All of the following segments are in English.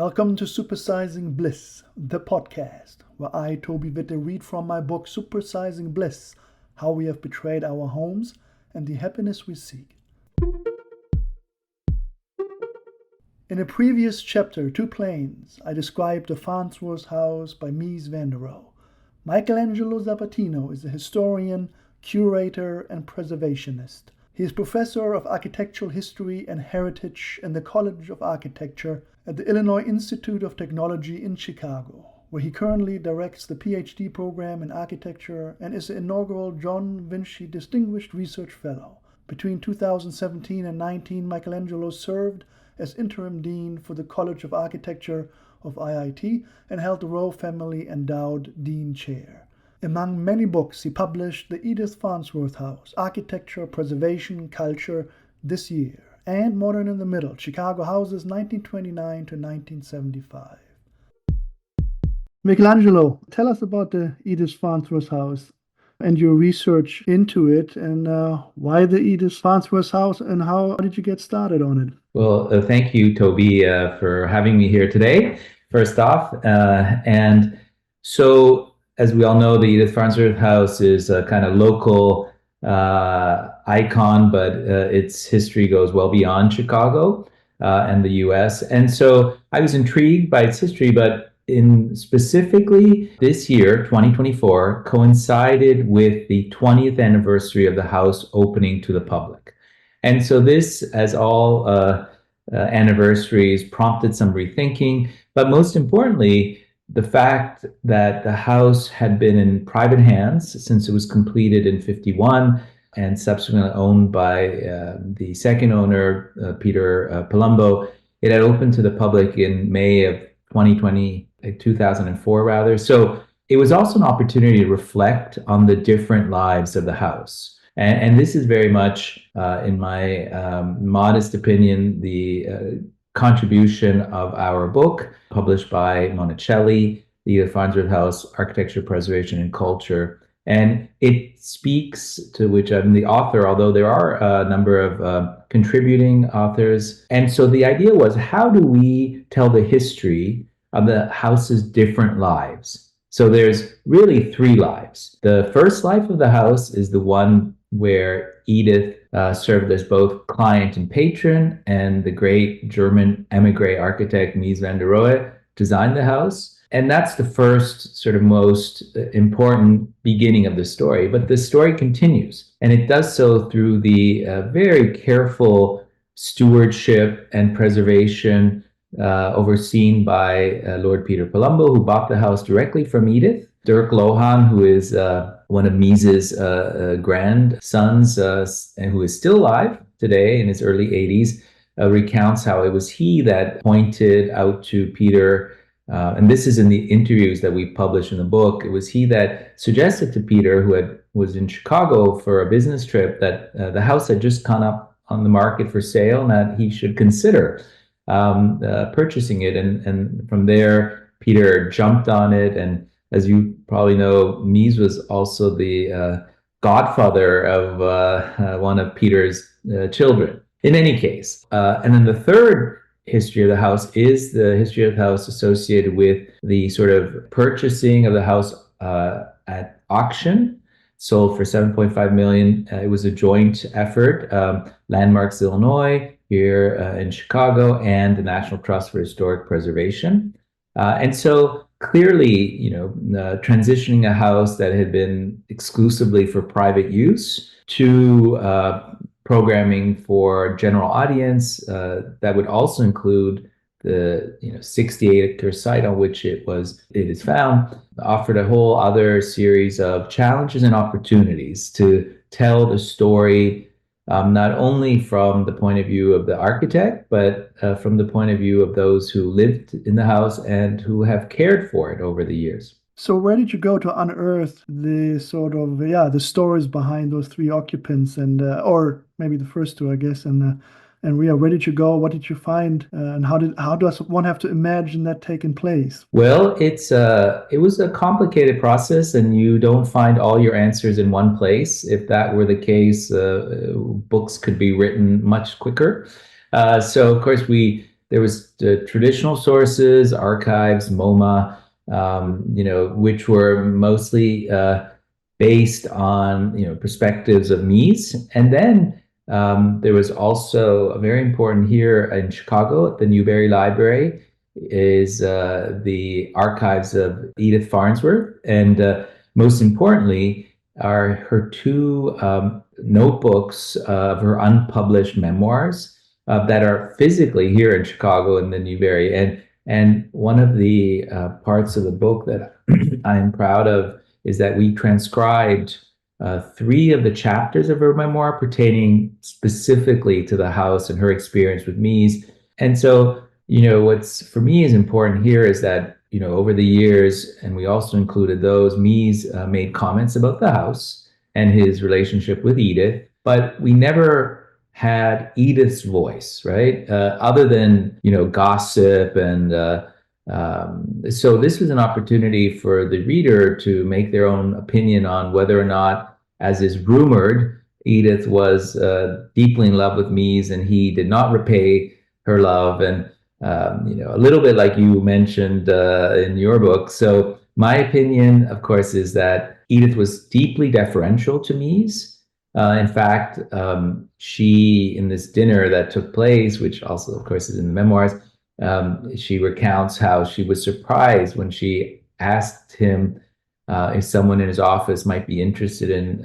Welcome to Supersizing Bliss, the podcast, where I, Toby Witte, read from my book Supersizing Bliss, How We Have Betrayed Our Homes and the Happiness We Seek. In a previous chapter, Two Planes, I described the Farnsworth House by Mies van der Rohe. Michelangelo Sabatino is a historian, curator, and preservationist. He is professor of architectural history and heritage in the College of Architecture at the Illinois Institute of Technology in Chicago, where he currently directs the PhD program in architecture and is the inaugural John Vinci Distinguished Research Fellow. Between 2017 and 19, Michelangelo served as interim dean for the College of Architecture of IIT and held the Rohe Family Endowed Dean Chair. Among many books, he published The Edith Farnsworth House, Architecture, Preservation, Culture, This Year, and Modern in the Middle, Chicago Houses 1929 to 1975. Michelangelo, tell us about the Edith Farnsworth House and your research into it, and why the Edith Farnsworth House, and how did you get started on it? Well, thank you, Toby, for having me here today, first off. And so, as we all know, the Edith Farnsworth House is a kind of local icon, but its history goes well beyond Chicago and the US. And so I was intrigued by its history, but specifically this year, 2024, coincided with the 20th anniversary of the house opening to the public. And so this, as all anniversaries, prompted some rethinking, but most importantly, the fact that the house had been in private hands since it was completed in 1951 and subsequently owned by the second owner, Peter Palumbo. It had opened to the public in May of 2004 rather. So it was also an opportunity to reflect on the different lives of the house. And this is very much, in my modest opinion, the contribution of our book, published by Monticelli, the Edith Farnsworth House, Architecture, Preservation, and Culture. And it speaks to which I'm the author, although there are a number of contributing authors. And so the idea was, how do we tell the history of the house's different lives? So there's really three lives. The first life of the house is the one where Edith served as both client and patron, and the great German emigre architect Mies van der Rohe designed the house. And that's the first sort of most important beginning of the story. But the story continues, and it does so through the very careful stewardship and preservation overseen by Lord Peter Palumbo, who bought the house directly from Edith. Dirk Lohan, who is one of Mies's grandsons, and who is still alive today in his early 80s, recounts how it was he that pointed out to Peter, and this is in the interviews that we published in the book, it was he that suggested to Peter, who was in Chicago for a business trip, that the house had just gone up on the market for sale and that he should consider purchasing it. And from there, Peter jumped on it. And as you probably know, Mies was also the godfather of one of Peter's children. In any case, and then the third history of the house is the history of the house associated with the sort of purchasing of the house at auction, sold for $7.5 million. It was a joint effort, Landmarks Illinois here in Chicago and the National Trust for Historic Preservation. And so clearly, transitioning a house that had been exclusively for private use to programming for general audience that would also include the 68-acre site on which it is found, offered a whole other series of challenges and opportunities to tell the story, not only from the point of view of the architect, but from the point of view of those who lived in the house and who have cared for it over the years. So where did you go to unearth the sort of, the stories behind those three occupants, and or maybe the first two, I guess, and where did you go? What did you find? And how does one have to imagine that taking place? Well, it was a complicated process, and you don't find all your answers in one place. If that were the case, books could be written much quicker. So, of course, we there was the traditional sources, archives, MoMA, which were mostly based on perspectives of Mies, and then there was also very important here in Chicago at the Newberry Library is the archives of Edith Farnsworth, and most importantly are her two notebooks of her unpublished memoirs that are physically here in Chicago in the Newberry. And one of the parts of the book that I'm proud of is that we transcribed three of the chapters of her memoir pertaining specifically to the house and her experience with Mies. And so, what's for me is important here is that, over the years, and we also included those, Mies made comments about the house and his relationship with Edith, but we never had Edith's voice, right? Other than, gossip and so this was an opportunity for the reader to make their own opinion on whether or not, as is rumored, Edith was deeply in love with Mies and he did not repay her love. And, a little bit like you mentioned in your book. So my opinion, of course, is that Edith was deeply deferential to Mies. In fact, she, in this dinner that took place, which also, of course, is in the memoirs, she recounts how she was surprised when she asked him if someone in his office might be interested in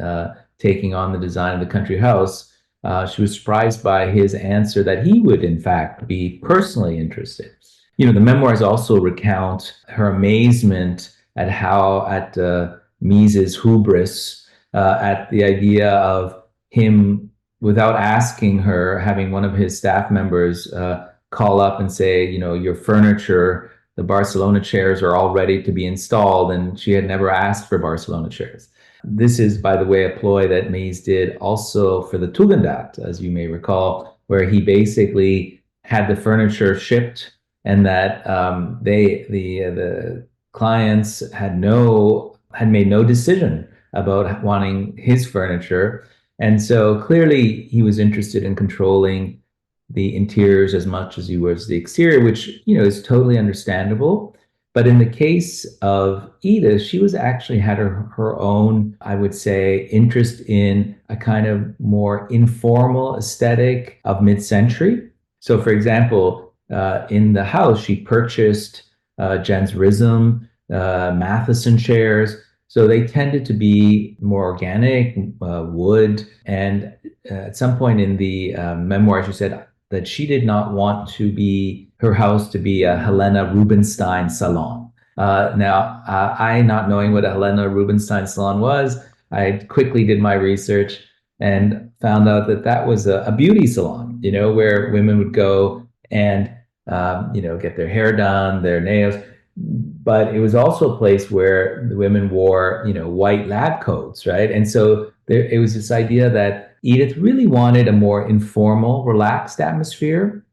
taking on the design of the country house. She was surprised by his answer that he would, in fact, be personally interested. The memoirs also recount her amazement at Mies's hubris, at the idea of him, without asking her, having one of his staff members call up and say, your furniture, the Barcelona chairs are all ready to be installed, and she had never asked for Barcelona chairs. This is, by the way, a ploy that Mies did also for the Tugendhat, as you may recall, where he basically had the furniture shipped, and that the clients had made no decision about wanting his furniture, and so clearly he was interested in controlling the interiors as much as he was the exterior, which is totally understandable. But in the case of Edith, she was actually had her own, I would say, interest in a kind of more informal aesthetic of mid-century. So, for example, in the house, she purchased Jens Rism, Matheson chairs. So they tended to be more organic, wood. And at some point in the memoir, she said that she did not want her house to be a Helena Rubinstein salon. Now, I, not knowing what a Helena Rubinstein salon was, I quickly did my research and found out that was a beauty salon, where women would go and, get their hair done, their nails. But it was also a place where the women wore, white lab coats, right? And so it was this idea that Edith really wanted a more informal, relaxed atmosphere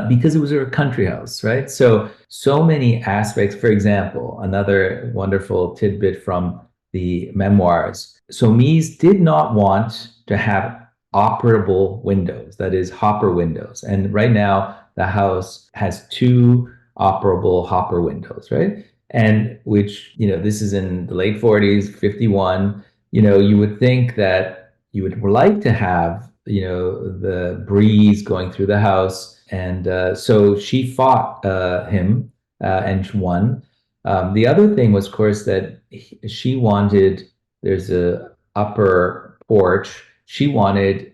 because it was her country house, right? So many aspects. For example, another wonderful tidbit from the memoirs. So Mies did not want to have operable windows, that is, hopper windows. And right now, the house has two operable hopper windows, right? And which, this is in the late 40s, 51, you would think that you would like to have, the breeze going through the house. And so she fought him and won. The other thing was, of course, that she wanted, there's a upper porch. She wanted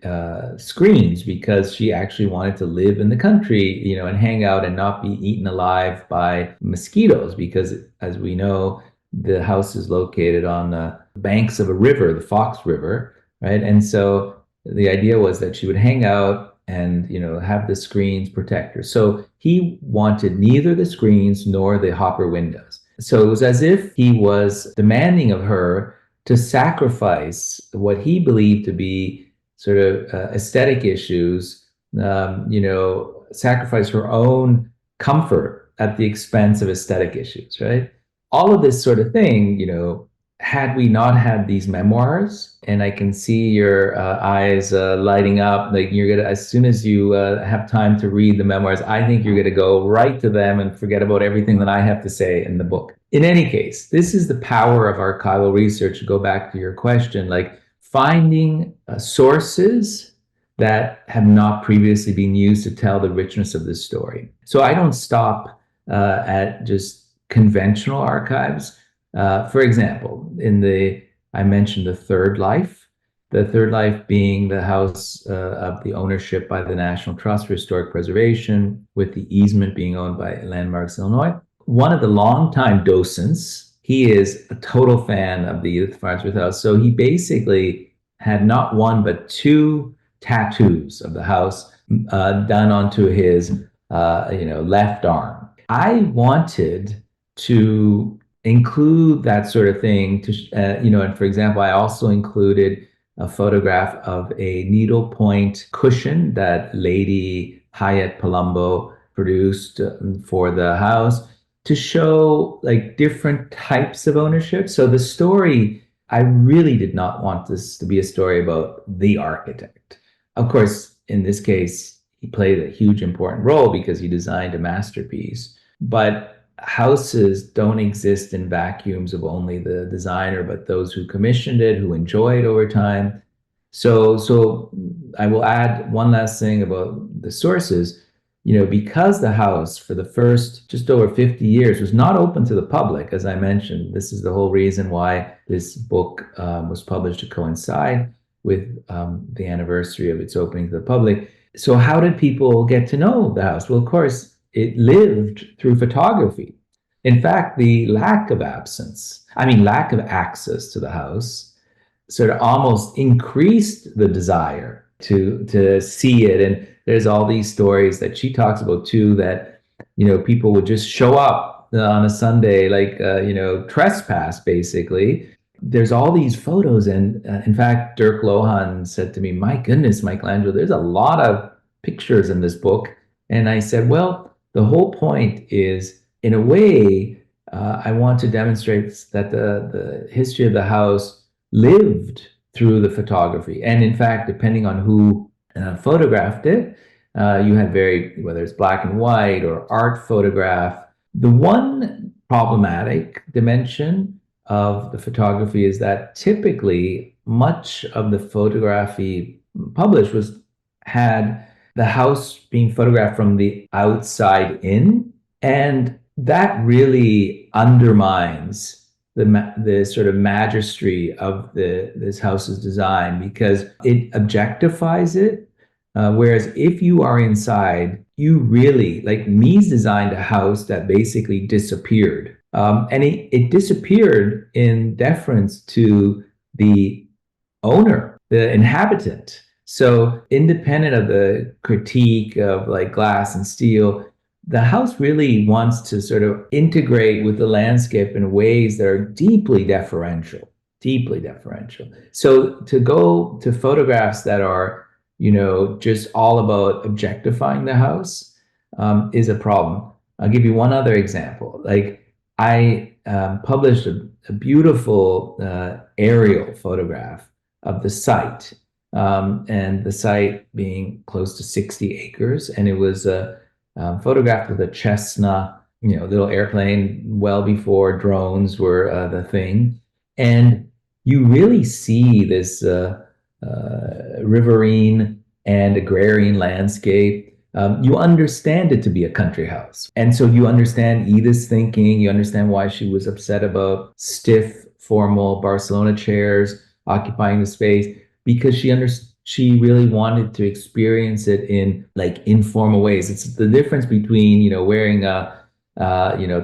screens because she actually wanted to live in the country, and hang out and not be eaten alive by mosquitoes. Because, as we know, the house is located on the banks of a river, the Fox River, right? And so the idea was that she would hang out and, have the screens protect her. So he wanted neither the screens nor the hopper windows. So it was as if he was demanding of her to sacrifice what he believed to be sort of aesthetic issues, sacrifice her own comfort at the expense of aesthetic issues, right? All of this sort of thing, had we not had these memoirs, and I can see your eyes lighting up, like you're gonna, as soon as you have time to read the memoirs, I think you're gonna go right to them and forget about everything that I have to say in the book. In any case, this is the power of archival research. To go back to your question, like finding sources that have not previously been used to tell the richness of this story. So I don't stop at just conventional archives. For example, I mentioned the Third Life, the Third Life being the house of the ownership by the National Trust for Historic Preservation, with the easement being owned by Landmarks Illinois. One of the longtime docents, he is a total fan of the Edith Farnsworth House. So he basically had not one, but two tattoos of the house done onto his left arm. I wanted to include that sort of thing to and for example, I also included a photograph of a needlepoint cushion that Lady Hyatt Palumbo produced for the house, to show like different types of ownership. So the story, I really did not want this to be a story about the architect. Of course, in this case, he played a huge important role because he designed a masterpiece. But houses don't exist in vacuums of only the designer, but those who commissioned it, who enjoy it over time. So I will add one last thing about the sources. Because the house for the first just over 50 years was not open to the public, as I mentioned, this is the whole reason why this book was published to coincide with the anniversary of its opening to the public. So how did people get to know the house? Well, of course, it lived through photography. In fact, the lack of access to the house sort of almost increased the desire to see it. And there's all these stories that she talks about too, that people would just show up on a Sunday, like trespass basically. There's all these photos, and in fact, Dirk Lohan said to me, "My goodness, Michelangelo, there's a lot of pictures in this book." And I said, "Well, the whole point is, in a way, I want to demonstrate that the history of the house lived through the photography. And in fact, depending on who photographed it, you had whether it's black and white or art photograph. The one problematic dimension of the photography is that typically much of the photography published had the house being photographed from the outside in, and that really undermines the sort of majesty of this house's design, because it objectifies it. Whereas if you are inside, you really, like Mies designed a house that basically disappeared. And it disappeared in deference to the owner, the inhabitant. So independent of the critique of like glass and steel, the house really wants to sort of integrate with the landscape in ways that are deeply deferential, deeply deferential. So to go to photographs that are, just all about objectifying the house is a problem. I'll give you one other example. Like I published a beautiful aerial photograph of the site, and the site being close to 60 acres. And it was photographed with a Cessna, little airplane, well before drones were the thing. And you really see this riverine and agrarian landscape. You understand it to be a country house. And so you understand Edith's thinking, you understand why she was upset about stiff, formal Barcelona chairs occupying the space, because she really wanted to experience it in like informal ways. It's the difference between, wearing a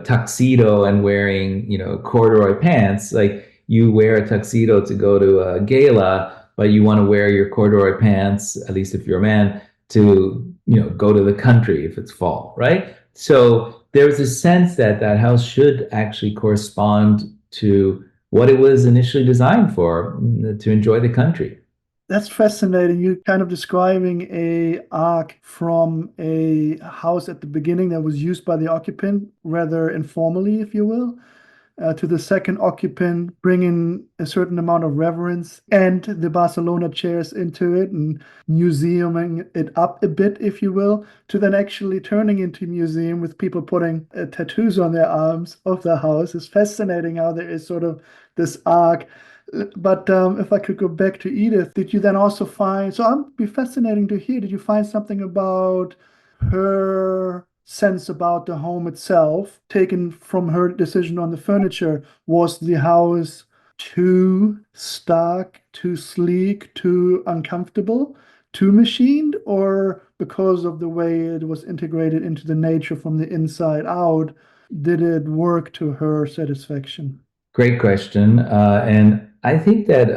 tuxedo and wearing, corduroy pants. Like you wear a tuxedo to go to a gala, but you want to wear your corduroy pants, at least if you're a man, to, go to the country if it's fall, right? So there's a sense that that house should actually correspond to what it was initially designed for, to enjoy the country. That's fascinating. You're kind of describing a arc from a house at the beginning that was used by the occupant rather informally, if you will. to the second occupant, bringing a certain amount of reverence and the Barcelona chairs into it and museuming it up a bit, if you will, to then actually turning into a museum with people putting tattoos on their arms of the house. It's fascinating how there is sort of this arc. But if I could go back to Edith, did you then also find, so it'd be fascinating to hear, did you find something about her sense about the home itself, taken from her decision on the furniture? Was the house too stark, too sleek, too uncomfortable, too machined, or because of the way it was integrated into the nature from the inside out, did it work to her satisfaction? Great question. And I think that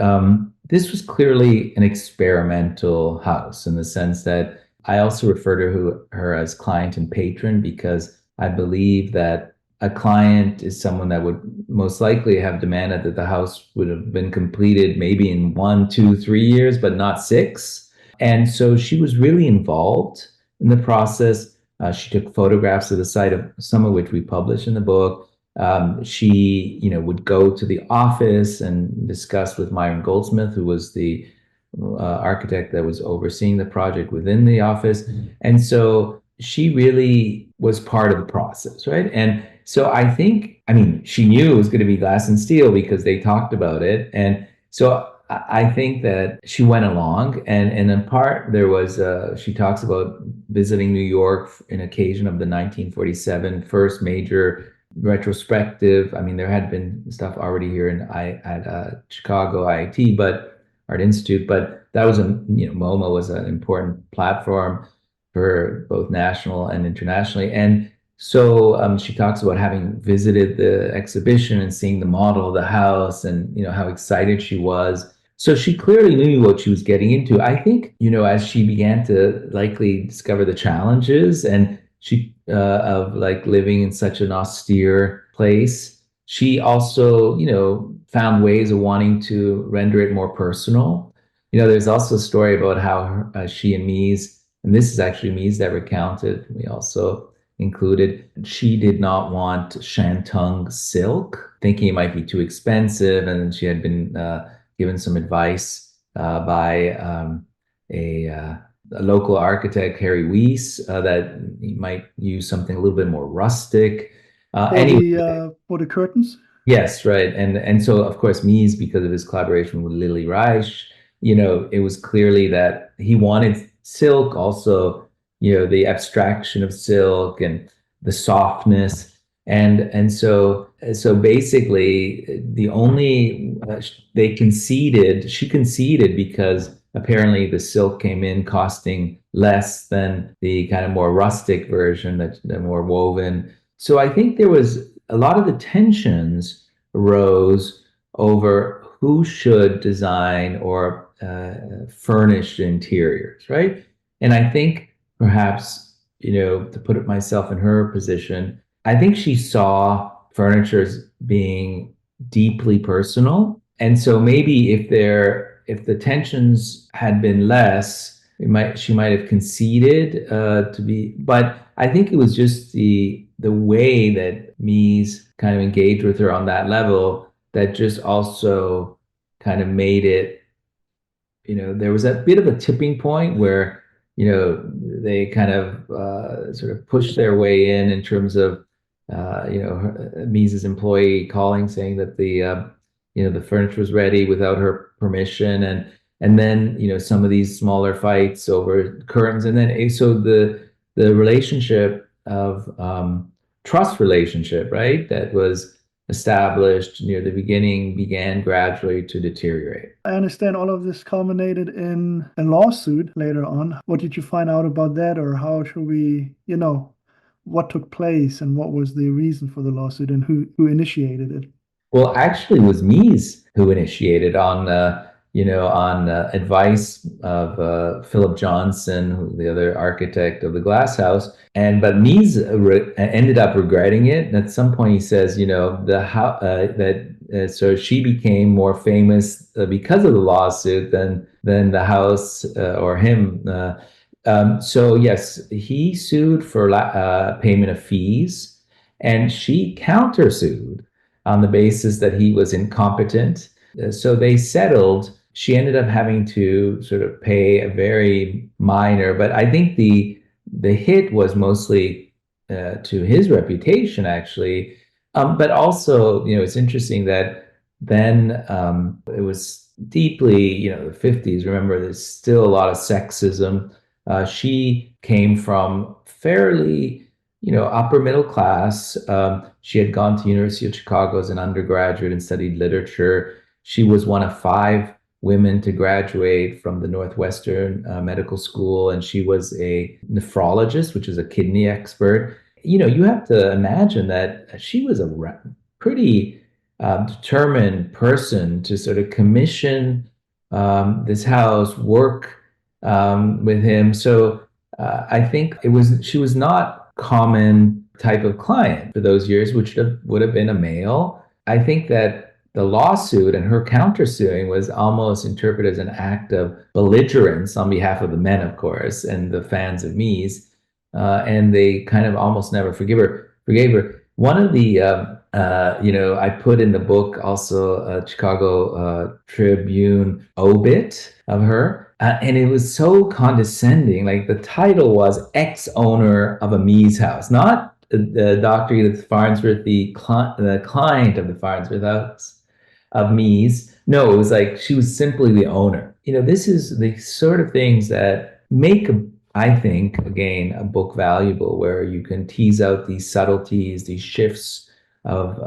this was clearly an experimental house in the sense that I also refer to her as client and patron because I believe that a client is someone that would most likely have demanded that the house would have been completed maybe in 1, 2, 3 years, but not 6. And so she was really involved in the process. She took photographs of the site, of some of which we published in the book. She, would go to the office and discuss with Myron Goldsmith, who was the architect that was overseeing the project within the office. And so she really was part of the process, right? And so she knew it was going to be glass and steel because they talked about it. And so I think that she went along, and in part there was, she talks about visiting New York in occasion of the 1947 first major retrospective. I mean, there had been stuff already here at Chicago IIT, but Art Institute, but that was MoMA was an important platform for both national and internationally. And so she talks about having visited the exhibition and seeing the model of the house and how excited she was. So she clearly knew what she was getting into. I think, as she began to likely discover the challenges and she of like living in such an austere place, she also, found ways of wanting to render it more personal. There's also a story about how she and Mies, and this is actually Mies that recounted, we also included, she did not want Shantung silk, thinking it might be too expensive, and she had been given some advice by a local architect, Harry Mies, that he might use something a little bit more rustic. For the curtains? Yes, right. And so of course Mies, because of his collaboration with Lily Reich, it was clearly that he wanted silk, also, the abstraction of silk and the softness. And so basically the only she conceded because apparently the silk came in costing less than the kind of more rustic version, the more woven. So I think there was a lot of the tensions arose over who should design or furnish the interiors, right? And I think perhaps, to put myself in her position, I think she saw furniture as being deeply personal. And so maybe if the tensions had been less, she might have conceded but I think it was just the way that Mies kind of engaged with her on that level that just also kind of made it, there was a bit of a tipping point where, they kind of sort of pushed their way in terms of, Mies's employee calling saying that the furniture was ready without her permission. And then, some of these smaller fights over curtains. And then, so the relationship of trust relationship, right, that was established near the beginning began gradually to deteriorate. I understand all of this culminated in a lawsuit later on. What did you find out about that, or how should we, what took place and what was the reason for the lawsuit and who initiated it? Well, actually, it was Mies who initiated on advice of Philip Johnson, the other architect of the Glass House. But Mies ended up regretting it. And at some point, he says, so she became more famous because of the lawsuit than the house or him. So yes, he sued for payment of fees, and she countersued on the basis that he was incompetent. So they settled. She ended up having to sort of pay a very minor, but I think the hit was mostly to his reputation, actually. But also, it's interesting that then it was deeply, the 50s. Remember, there's still a lot of sexism. She came from fairly, upper middle class. She had gone to University of Chicago as an undergraduate and studied literature. She was one of 5 women to graduate from the Northwestern Medical School, and she was a nephrologist, which is a kidney expert. You have to imagine that she was a pretty determined person to sort of commission this house, work with him. So I think she was not common type of client for those years, which would have been a male. I think that the lawsuit and her countersuing was almost interpreted as an act of belligerence on behalf of the men, of course, and the fans of Mies. And they kind of almost never forgave her. One of the, I put in the book also a Chicago Tribune obit of her. And it was so condescending. Like the title was ex-owner of a Mies house, not Dr. Edith Farnsworth, the client of the Farnsworth House of Mies. No, it was like she was simply the owner. This is the sort of things that make, I think, again, a book valuable, where you can tease out these subtleties, these shifts of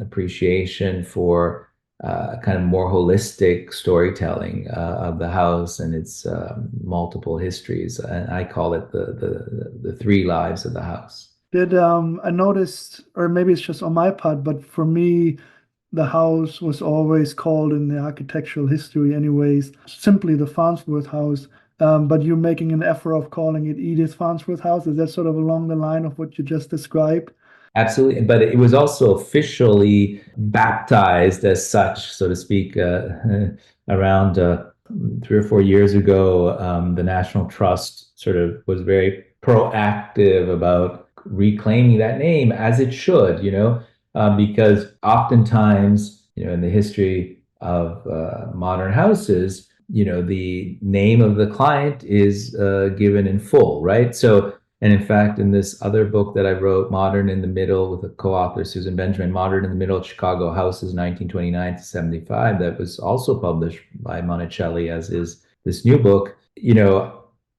appreciation for kind of more holistic storytelling of the house and its multiple histories. And I call it the 3 lives of the house. I noticed, or maybe it's just on my part, but for me, the house was always called in the architectural history, anyways, simply the Farnsworth House. But you're making an effort of calling it Edith Farnsworth House. Is that sort of along the line of what you just described? Absolutely, but it was also officially baptized as such, so to speak, around 3 or 4 years ago. The National Trust sort of was very proactive about reclaiming that name, as it should, because oftentimes, in the history of modern houses, the name of the client is given in full, right? So, and in fact, in this other book that I wrote, Modern in the Middle, with a co-author, Susan Benjamin, Modern in the Middle, Chicago Houses, 1929 to 75, that was also published by Monticelli, as is this new book.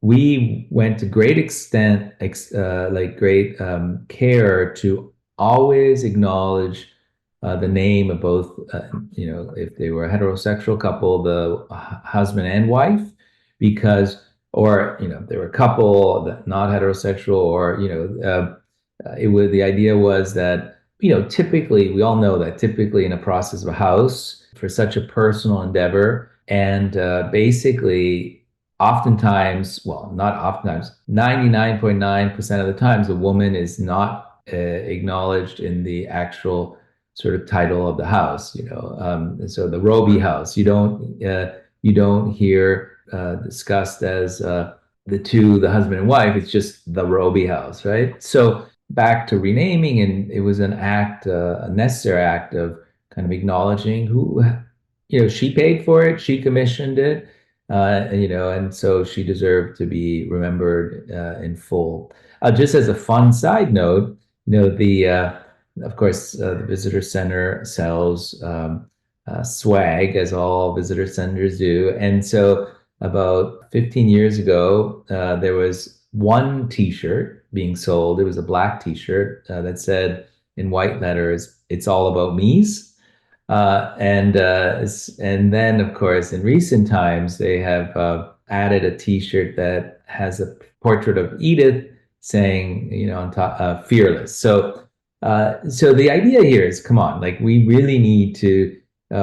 We went to great extent, great care to always acknowledge the name of both, if they were a heterosexual couple, the husband and wife, because, or, if they were a couple that not heterosexual, or, the idea was that, typically, we all know that typically in a process of a house, for such a personal endeavor, and basically, oftentimes, well, not oftentimes, 99.9% of the times, the woman is not acknowledged in the actual sort of title of the house. So the Rohe house, you don't hear discussed as the husband and wife. It's just the Rohe house, right? So back to renaming, and it was an act, a necessary act of kind of acknowledging who, she paid for it, she commissioned it, and so she deserved to be remembered in full. Just as a fun side note, of course, the visitor center sells swag, as all visitor centers do. And so about 15 years ago, there was one T-shirt being sold. It was a black T-shirt that said in white letters, "It's all about Mies." And then, of course, in recent times, they have added a T-shirt that has a portrait of Edith saying, on top, "Fearless." So the idea here is, come on, like we really need to.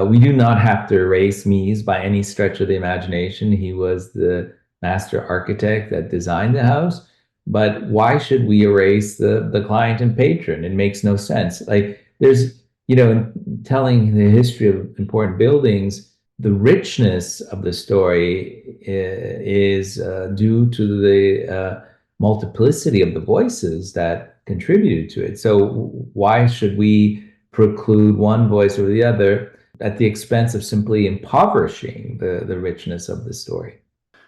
We do not have to erase Mies by any stretch of the imagination. He was the master architect that designed the house. But why should we erase the client and patron? It makes no sense. Like there's, in telling the history of important buildings, the richness of the story is due to the multiplicity of the voices that contributed to it. So why should we preclude one voice over the other at the expense of simply impoverishing the richness of the story.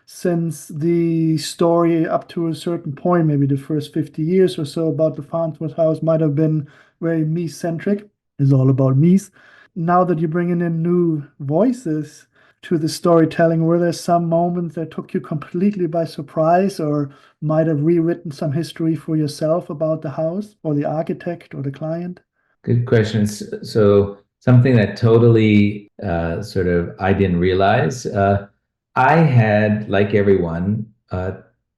Since the story up to a certain point, maybe the first 50 years or so about the Farnsworth House might have been very Mies-centric, is all about Mies. Now that you're bringing in new voices to the storytelling, were there some moments that took you completely by surprise or might have rewritten some history for yourself about the house or the architect or the client? Good questions. So something that totally sort of I didn't realize. I had, like everyone,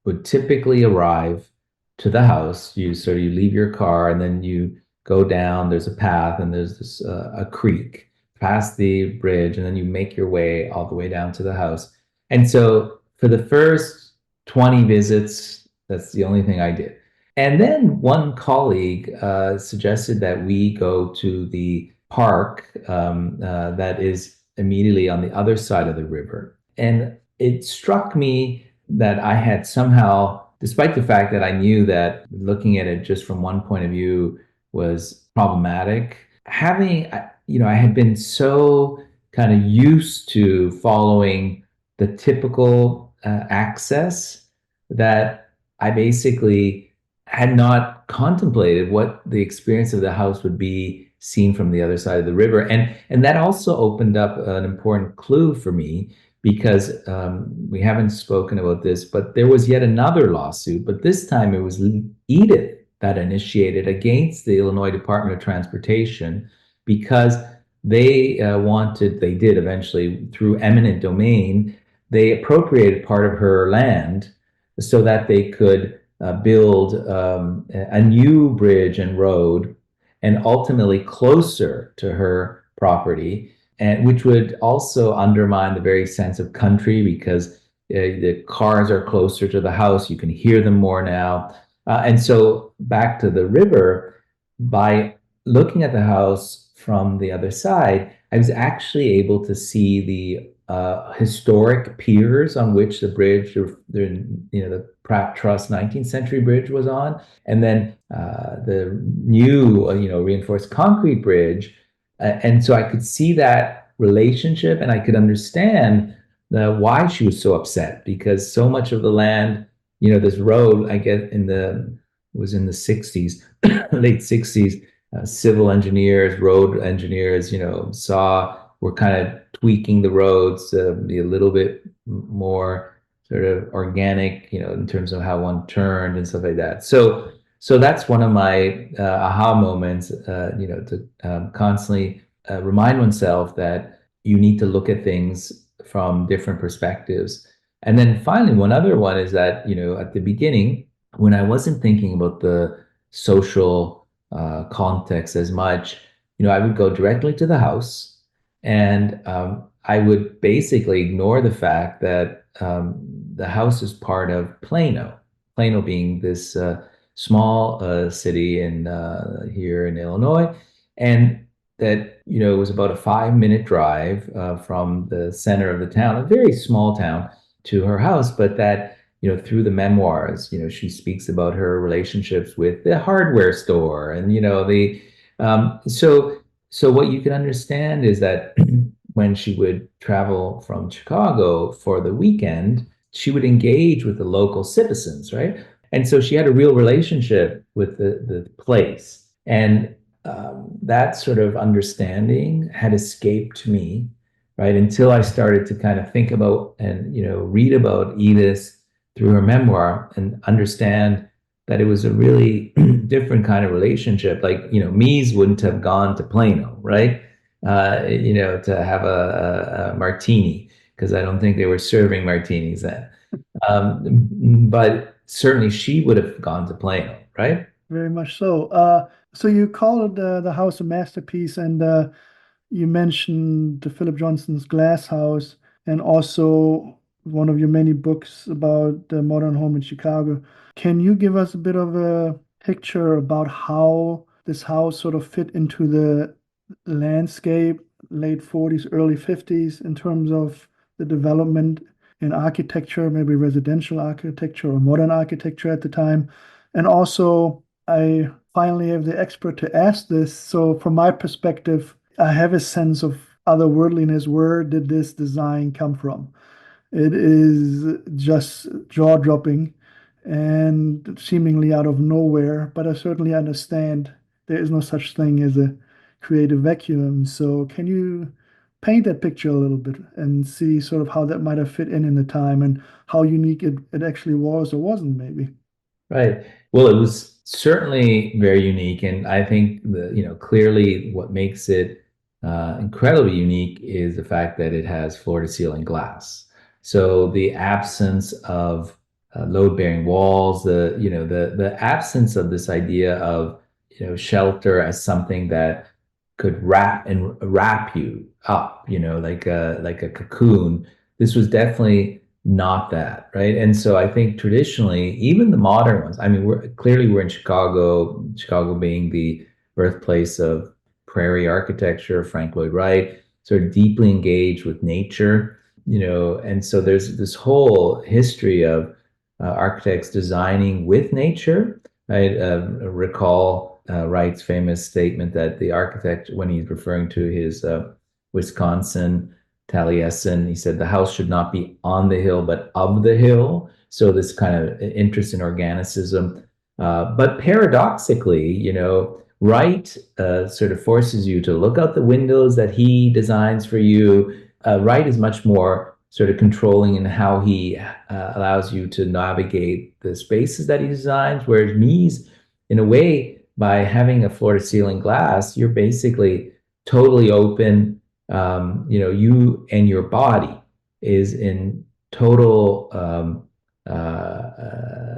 would typically arrive to the house. You leave your car and then you go down. There's a path and there's this a creek past the bridge, and then you make your way all the way down to the house. And so for the first 20 visits, that's the only thing I did. And then one colleague suggested that we go to the park that is immediately on the other side of the river. And it struck me that I had somehow, despite the fact that I knew that looking at it just from one point of view was problematic, I had been so kind of used to following the typical access that I basically had not contemplated what the experience of the house would be seen from the other side of the river. And that also opened up an important clue for me because we haven't spoken about this, but there was yet another lawsuit, but this time it was Edith that initiated against the Illinois Department of Transportation because they did eventually through eminent domain, they appropriated part of her land so that they could build a new bridge and road and ultimately closer to her property, and which would also undermine the very sense of country because the cars are closer to the house. You can hear them more now. And so back to the river, by looking at the house from the other side, I was actually able to see the historic piers on which the bridge, the Pratt Truss 19th century bridge was on, and then the new, reinforced concrete bridge. And so I could see that relationship and I could understand why she was so upset because so much of the land, this road, I get was in the 60s, late 60s, civil engineers, road engineers, were kind of tweaking the roads to be a little bit more sort of organic, in terms of how one turned and stuff like that. So that's one of my aha moments, to constantly remind oneself that you need to look at things from different perspectives. And then finally, one other one is that, at the beginning, when I wasn't thinking about the social context as much, I would go directly to the house and I would basically ignore the fact that the house is part of Plano, Plano being this small city here in Illinois, and that it was about a 5-minute drive from the center of the town, a very small town, to her house, but that through the memoirs, she speaks about her relationships with the hardware store, and so what you can understand is that when she would travel from Chicago for the weekend, she would engage with the local citizens, right? And so she had a real relationship with the place. And that sort of understanding had escaped me, right? Until I started to kind of think about and, read about Edith through her memoir and understand that it was a really different kind of relationship. Like, Mies wouldn't have gone to Plano, right? To have a martini, because I don't think they were serving martinis then. But certainly she would have gone to Plano, right? Very much so. So you called the house a masterpiece, and you mentioned the Philip Johnson's Glass House, and also one of your many books about the modern home in Chicago. Can you give us a bit of a picture about how this house sort of fit into the landscape, late 40s, early 50s, in terms of the development in architecture, maybe residential architecture or modern architecture at the time? And also, I finally have the expert to ask this. So from my perspective, I have a sense of otherworldliness. Where did this design come from? It is just jaw-dropping and seemingly out of nowhere, but I certainly understand there is no such thing as a creative vacuum. So can you paint that picture a little bit and see sort of how that might have fit in the time and how unique it actually was or wasn't maybe? Right. Well, it was certainly very unique, and I think clearly what makes it incredibly unique is the fact that it has floor-to-ceiling glass. So the absence of load-bearing walls, the absence of this idea of shelter as something that could wrap you up, like a cocoon. This was definitely not that, right? And so I think traditionally, even the modern ones, I mean, we're in Chicago, Chicago being the birthplace of prairie architecture, Frank Lloyd Wright, sort of deeply engaged with nature, and so there's this whole history of architects designing with nature, right? Recall Wright's famous statement that the architect, when he's referring to his Wisconsin Taliesin, he said the house should not be on the hill, but of the hill. So this kind of interest in organicism. But paradoxically, Wright sort of forces you to look out the windows that he designs for you. Wright is much more sort of controlling in how he allows you to navigate the spaces that he designs, whereas Mies, in a way, by having a floor-to-ceiling glass, you're basically totally open. You and your body is in total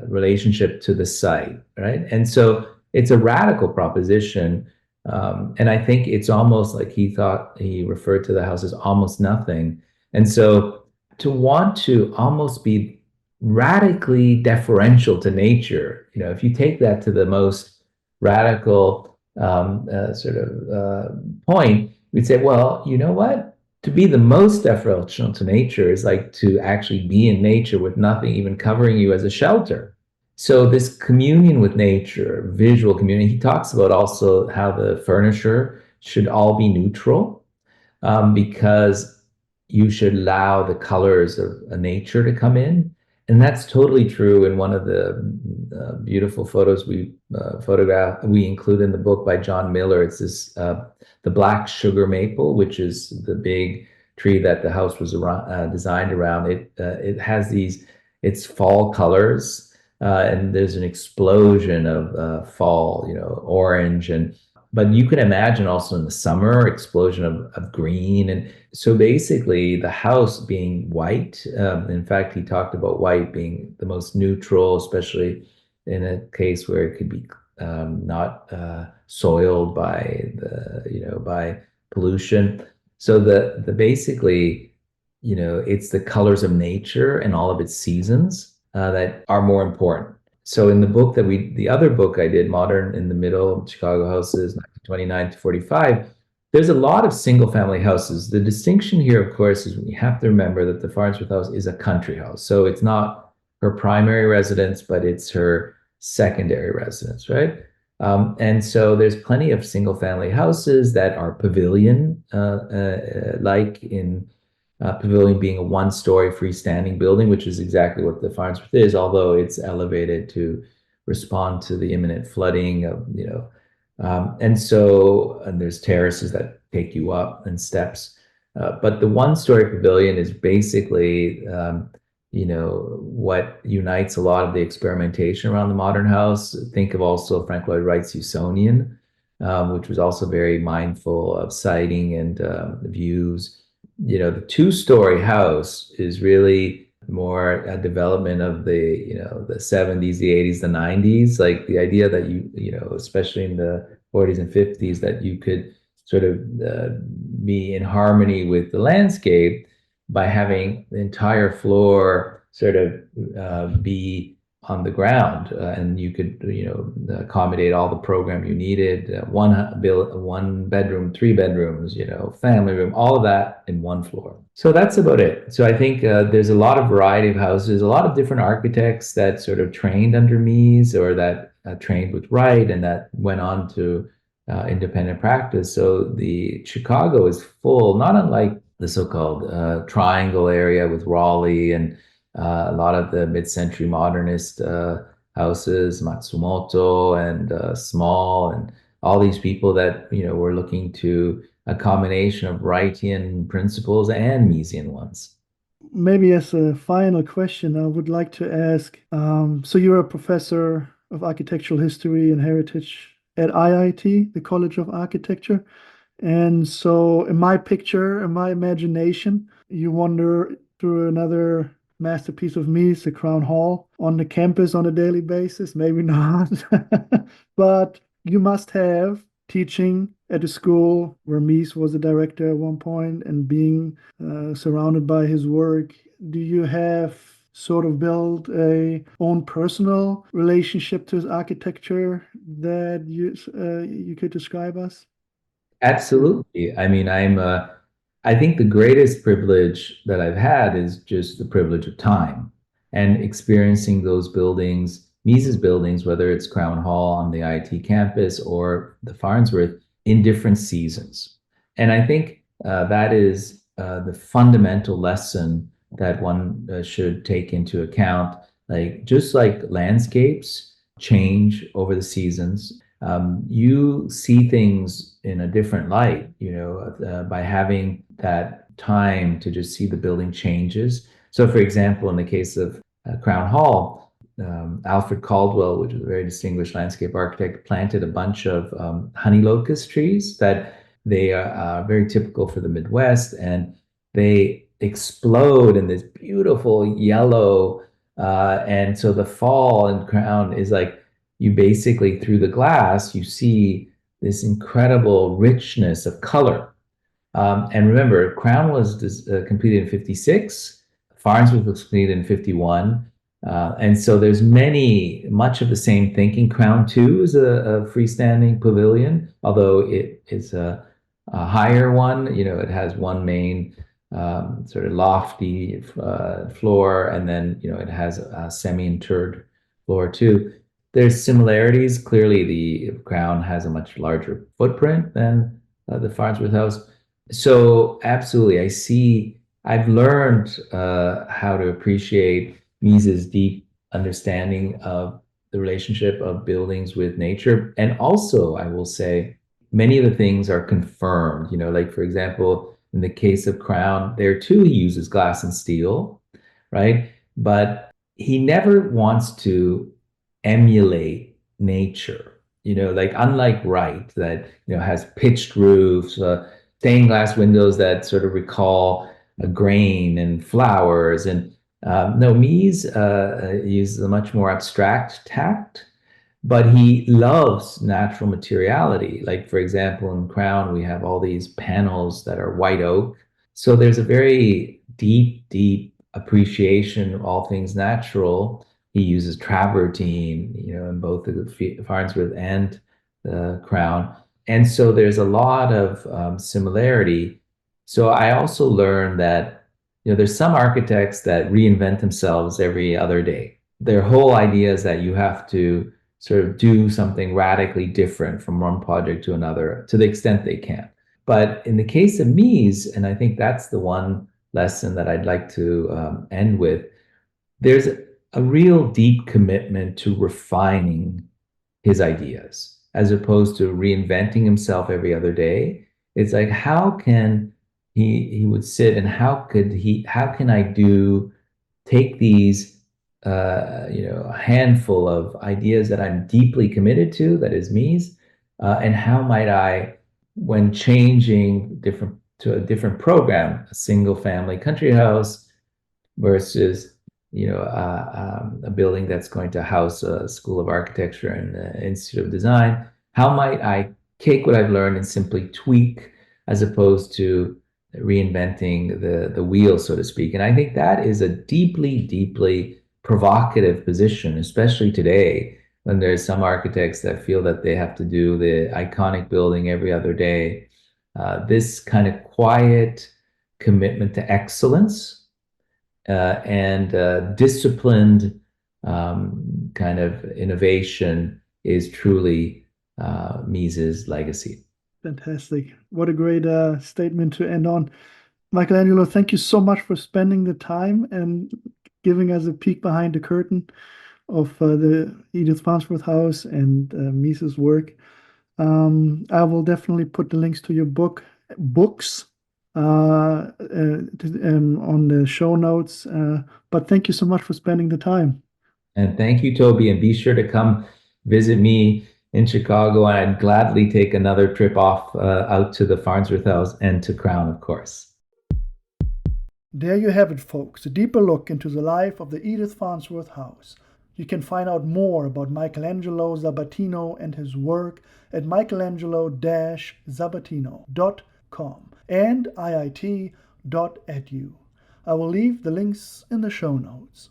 relationship to the site, right? And so it's a radical proposition. And I think it's almost like he referred to the house as almost nothing. And so to want to almost be radically deferential to nature, if you take that to the most radical point, we'd say, well, you know what? To be the most deferential to nature is like to actually be in nature with nothing even covering you as a shelter. So this communion with nature, visual communion, he talks about also how the furniture should all be neutral, because you should allow the colors of nature to come in. And that's totally true in one of the beautiful photos we include in the book by John Miller. It's this the black sugar maple, which is the big tree that the house was designed around. It has its fall colors, and there's an explosion of fall, orange, but you can imagine also in the summer explosion of green. And so basically the house being white, in fact, he talked about white being the most neutral, especially in a case where it could be not soiled by by pollution. So the basically, it's the colors of nature and all of its seasons that are more important. So in the other book I did, Modern in the Middle, Chicago Houses, 1929 to 45, there's a lot of single family houses. The distinction here, of course, is you have to remember that the Farnsworth House is a country house. So it's not her primary residence, but it's her secondary residence, right? And so there's plenty of single family houses that are pavilion, like in Pavilion being a one-story freestanding building, which is exactly what the Farnsworth is, although it's elevated to respond to the imminent flooding of, and there's terraces that take you up and steps. But the one-story pavilion is basically, what unites a lot of the experimentation around the modern house. Think of also Frank Lloyd Wright's Usonian, which was also very mindful of sighting and views. The two-story house is really more a development of the 70s, the 80s, the 90s, like the idea that especially in the 40s and 50s, that you could sort of be in harmony with the landscape by having the entire floor sort of be on the ground, and you could, accommodate all the program you needed. One bedroom, three bedrooms, family room, all of that in one floor. So that's about it. So I think there's a lot of variety of houses, a lot of different architects that sort of trained under Mies or that trained with Wright and that went on to independent practice. So the Chicago is full, not unlike the so-called triangle area with Raleigh and a lot of the mid-century modernist houses, Matsumoto and Small, and all these people that were looking to a combination of Wrightian principles and Miesian ones. Maybe as a final question, I would like to ask, so you're a professor of architectural history and heritage at IIT, the College of Architecture. And so in my picture, in my imagination, you wander through another masterpiece of Mies, the Crown Hall, on the campus on a daily basis. Maybe not. But you must have teaching at a school where Mies was a director at one point and being surrounded by his work. Do you have sort of built a own personal relationship to his architecture that you could describe us? Absolutely. I mean, I think the greatest privilege that I've had is just the privilege of time and experiencing those buildings, Mises buildings, whether it's Crown Hall on the IT campus or the Farnsworth, in different seasons. And I think that is the fundamental lesson that one should take into account. Like just like landscapes change over the seasons, you see things in a different light, by having that time to just see the building changes. So, for example, in the case of Crown Hall, Alfred Caldwell, which is a very distinguished landscape architect, planted a bunch of honey locust trees that they are very typical for the Midwest, and they explode in this beautiful yellow. And so the fall in Crown is like, you basically, through the glass, you see this incredible richness of color. And remember, Crown was completed in 56, Farnsworth was completed in 51. And so there's much of the same thinking. Crown 2 is a freestanding pavilion, although it is a higher one. It has one main sort of lofty floor, and then, it has a semi-interred floor too. There's similarities. Clearly, the Crown has a much larger footprint than the Farnsworth House. So absolutely, I've learned how to appreciate Mies's deep understanding of the relationship of buildings with nature. And also, I will say, many of the things are confirmed. Like, for example, in the case of Crown, there too, he uses glass and steel, right? But he never wants to emulate nature, like unlike Wright that, has pitched roofs, stained glass windows that sort of recall a grain and flowers. And no, Mies uses a much more abstract tact, but he loves natural materiality. Like, for example, in Crown, we have all these panels that are white oak. So there's a very deep, deep appreciation of all things natural. He uses travertine, in both the Farnsworth and the Crown. And so there's a lot of similarity. So I also learned that, there's some architects that reinvent themselves every other day. Their whole idea is that you have to sort of do something radically different from one project to another to the extent they can. But in the case of Mies, and I think that's the one lesson that I'd like to end with, there's a real deep commitment to refining his ideas as opposed to reinventing himself every other day. It's like, how can he would sit and how can I take these a handful of ideas that I'm deeply committed to, that is Mies, and how might I, when changing to a different program, a single family country house versus a building that's going to house a School of Architecture and Institute of Design, how might I take what I've learned and simply tweak as opposed to reinventing the wheel, so to speak? And I think that is a deeply, deeply provocative position, especially today when there's some architects that feel that they have to do the iconic building every other day. This kind of quiet commitment to excellence and disciplined kind of innovation is truly Mies's legacy. Fantastic. What a great statement to end on. Michelangelo, thank you so much for spending the time and giving us a peek behind the curtain of the Edith Farnsworth House and Mies's work. I will definitely put the links to your books on the show notes. But thank you so much for spending the time. And thank you, Toby. And be sure to come visit me in Chicago. And I'd gladly take another trip off out to the Farnsworth House and to Crown, of course. There you have it, folks. A deeper look into the life of the Edith Farnsworth House. You can find out more about Michelangelo Sabatino and his work at michelangelo-sabatino.com and iit.edu. I will leave the links in the show notes.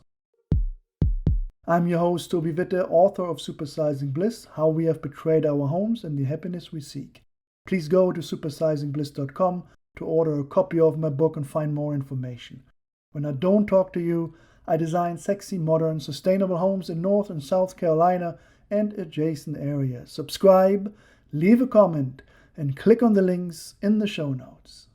I'm your host, Toby Witte, author of Supersizing Bliss, How We Have Betrayed Our Homes and the Happiness We Seek. Please go to supersizingbliss.com to order a copy of my book and find more information. When I don't talk to you, I design sexy, modern, sustainable homes in North and South Carolina and adjacent areas. Subscribe, leave a comment, and click on the links in the show notes.